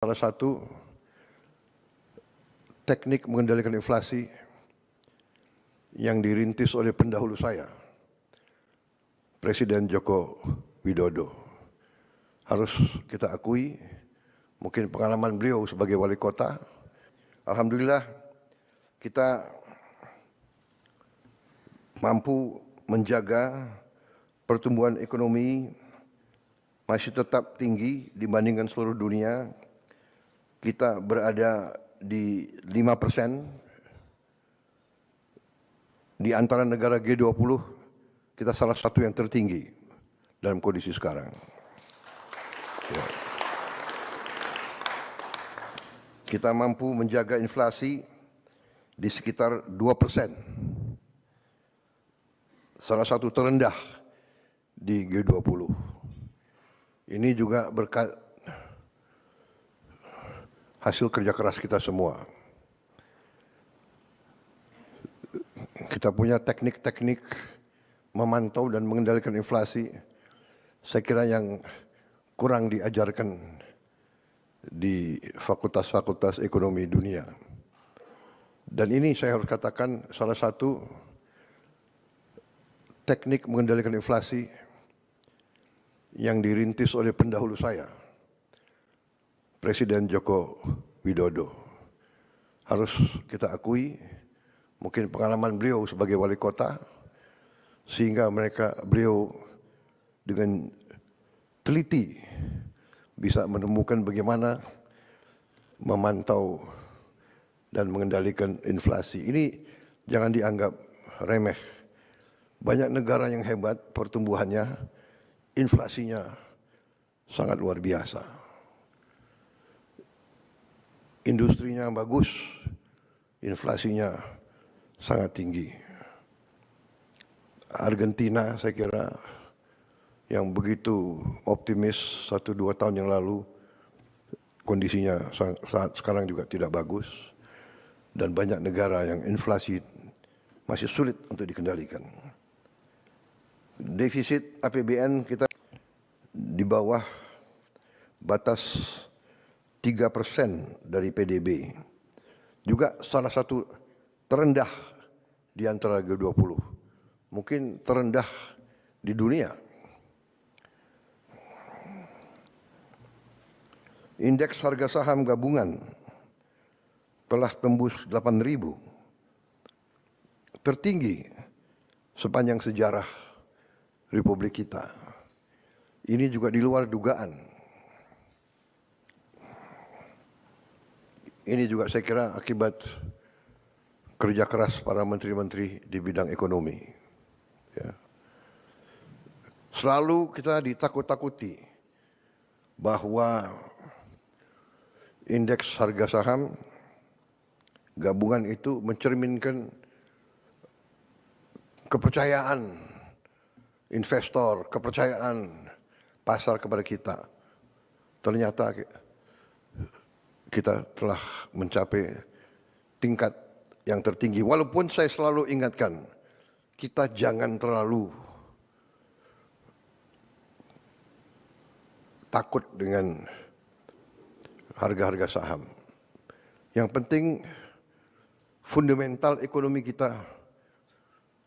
Salah satu teknik mengendalikan inflasi yang dirintis oleh pendahulu saya, Presiden Joko Widodo. Harus kita akui, mungkin pengalaman beliau sebagai wali kota, alhamdulillah kita mampu menjaga pertumbuhan ekonomi masih tetap tinggi dibandingkan seluruh dunia. Kita berada di 5% di antara negara G20, kita salah satu yang tertinggi dalam kondisi sekarang. Ya. Kita mampu menjaga inflasi di sekitar 2%, salah satu terendah di G20. Ini juga berkat hasil kerja keras kita semua. Kita punya teknik-teknik memantau dan mengendalikan inflasi, saya kira yang kurang diajarkan di fakultas-fakultas ekonomi dunia. Dan ini saya harus katakan salah satu teknik mengendalikan inflasi yang dirintis oleh pendahulu saya, Presiden Joko Widodo. Harus kita akui, mungkin pengalaman beliau sebagai wali kota, sehingga beliau dengan teliti bisa menemukan bagaimana memantau dan mengendalikan inflasi. Ini jangan dianggap remeh. Banyak negara yang hebat pertumbuhannya, inflasinya sangat luar biasa. Industrinya bagus, inflasinya sangat tinggi. Argentina saya kira yang begitu optimis 1-2 tahun yang lalu, kondisinya sekarang juga tidak bagus. Dan banyak negara yang inflasi masih sulit untuk dikendalikan. Defisit APBN kita di bawah batas 3% dari PDB. Juga salah satu terendah di antara G20. Mungkin terendah di dunia. Indeks harga saham gabungan telah tembus 8.000. Tertinggi sepanjang sejarah Republik kita. Ini juga di luar dugaan. Ini juga saya kira akibat kerja keras para menteri-menteri di bidang ekonomi. Ya. Selalu kita ditakut-takuti bahwa indeks harga saham gabungan itu mencerminkan kepercayaan investor, kepercayaan pasar kepada kita. Ternyata kita telah mencapai tingkat yang tertinggi. Walaupun saya selalu ingatkan, kita jangan terlalu takut dengan harga-harga saham. Yang penting fundamental ekonomi kita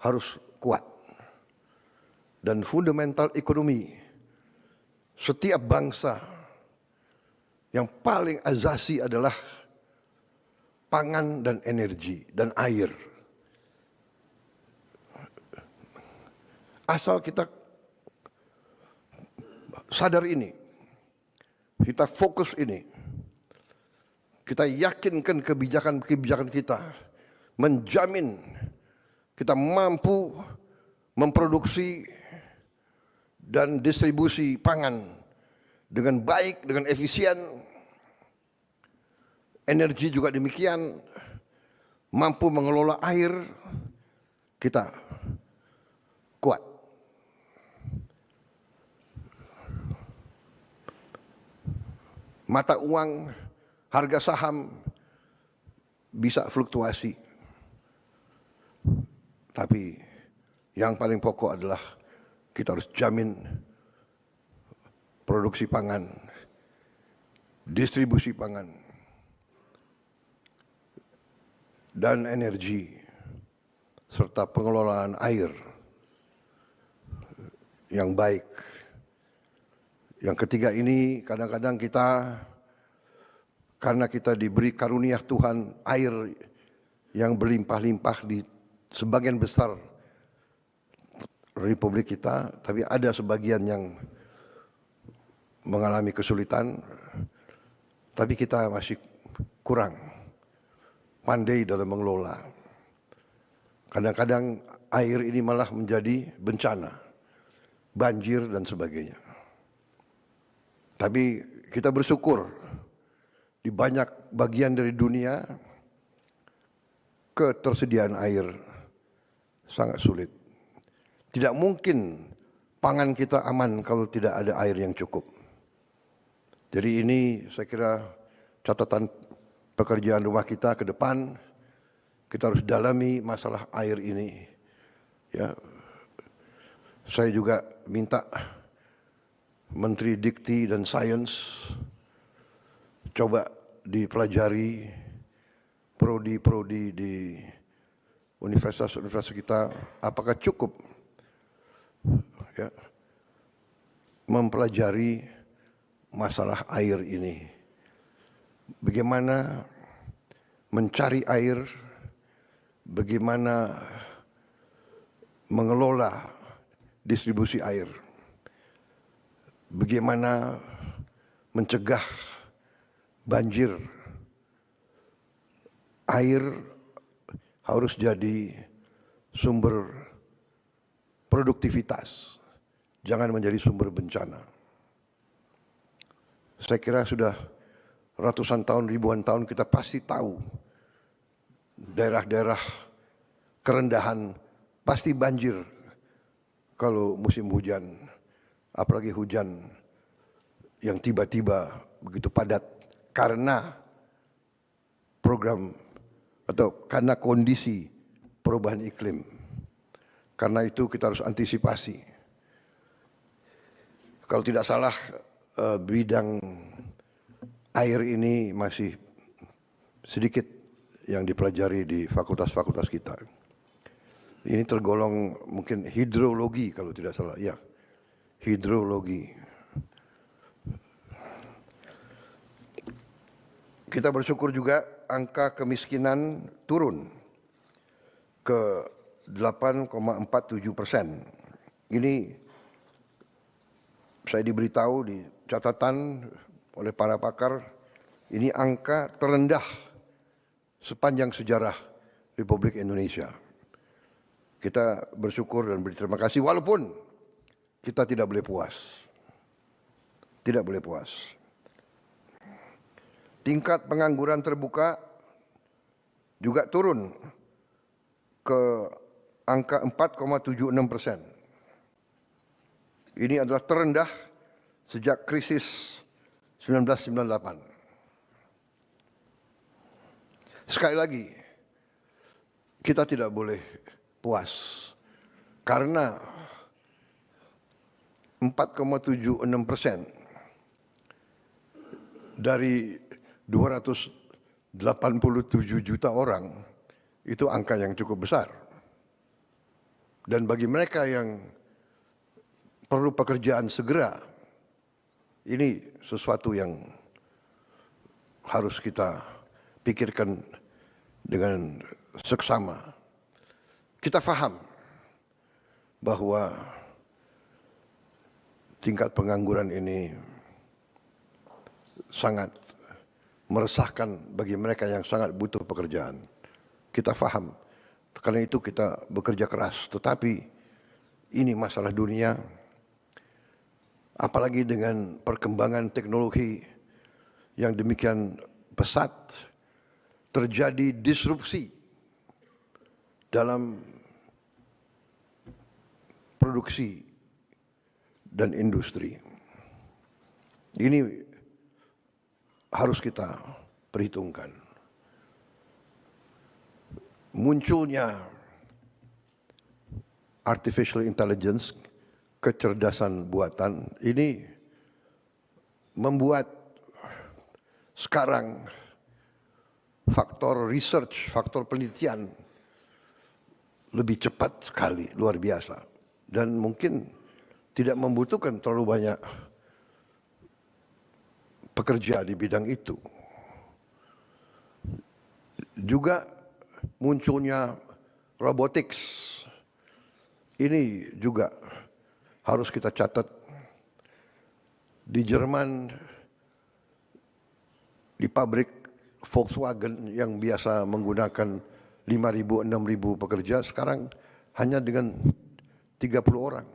harus kuat. Dan fundamental ekonomi setiap bangsa yang paling azasi adalah pangan dan energi dan air. Asal kita sadar ini, kita fokus ini, kita yakinkan kebijakan-kebijakan kita, menjamin kita mampu memproduksi dan distribusi pangan dengan baik, dengan efisien, energi juga demikian, mampu mengelola air, kita kuat. Mata uang, harga saham bisa fluktuasi, tapi yang paling pokok adalah kita harus jamin produksi pangan distribusi pangan, dan energi, serta pengelolaan air yang baik. Yang ketiga ini kadang-kadang kita, karena kita diberi karunia Tuhan air yang berlimpah-limpah di sebagian besar Republik kita, tapi ada sebagian yang mengalami kesulitan, tapi kita masih kurang pandai dalam mengelola. Kadang-kadang air ini malah menjadi bencana, banjir dan sebagainya. Tapi kita bersyukur di banyak bagian dari dunia ketersediaan air sangat sulit. Tidak mungkin pangan kita aman kalau tidak ada air yang cukup. Jadi ini saya kira catatan pekerjaan rumah kita ke depan. Kita harus dalami masalah air ini. Ya, saya juga minta Menteri Dikti dan Sains coba dipelajari prodi-prodi di universitas-universitas kita, apakah cukup ya, mempelajari masalah air ini. Bagaimana mencari air, bagaimana mengelola distribusi air, bagaimana mencegah banjir. Air harus jadi sumber produktivitas, jangan menjadi sumber bencana. Saya kira sudah ratusan tahun, ribuan tahun kita pasti tahu daerah-daerah kerendahan pasti banjir kalau musim hujan, apalagi hujan yang tiba-tiba begitu padat karena program atau karena kondisi perubahan iklim. Karena itu kita harus antisipasi. Kalau tidak salah bidang air ini masih sedikit yang dipelajari di fakultas-fakultas kita. Ini tergolong mungkin hidrologi kalau tidak salah. Ya, hidrologi. Kita bersyukur juga angka kemiskinan turun ke 8,47%. Ini saya diberitahu di catatan oleh para pakar, ini angka terendah sepanjang sejarah Republik Indonesia. Kita bersyukur dan berterima kasih walaupun kita tidak boleh puas. Tidak boleh puas. Tingkat pengangguran terbuka juga turun ke angka 4,76%. Ini adalah terendah sejak krisis 1998. Sekali lagi, kita tidak boleh puas karena 4,76% dari 287 juta orang itu angka yang cukup besar. Dan bagi mereka yang perlu pekerjaan segera, ini sesuatu yang harus kita pikirkan dengan seksama. Kita paham bahwa tingkat pengangguran ini sangat meresahkan bagi mereka yang sangat butuh pekerjaan. Kita paham, karena itu kita bekerja keras. Tetapi ini masalah dunia, apalagi dengan perkembangan teknologi yang demikian pesat, terjadi disrupsi dalam produksi dan industri. Ini harus kita perhitungkan. Munculnya artificial intelligence, kecerdasan buatan, ini membuat sekarang faktor research, faktor penelitian lebih cepat sekali, luar biasa. Dan mungkin tidak membutuhkan terlalu banyak pekerja di bidang itu. Juga munculnya robotics, ini juga harus kita catat. Di Jerman, di pabrik Volkswagen yang biasa menggunakan 5.000, 6.000 pekerja, sekarang hanya dengan 30 orang.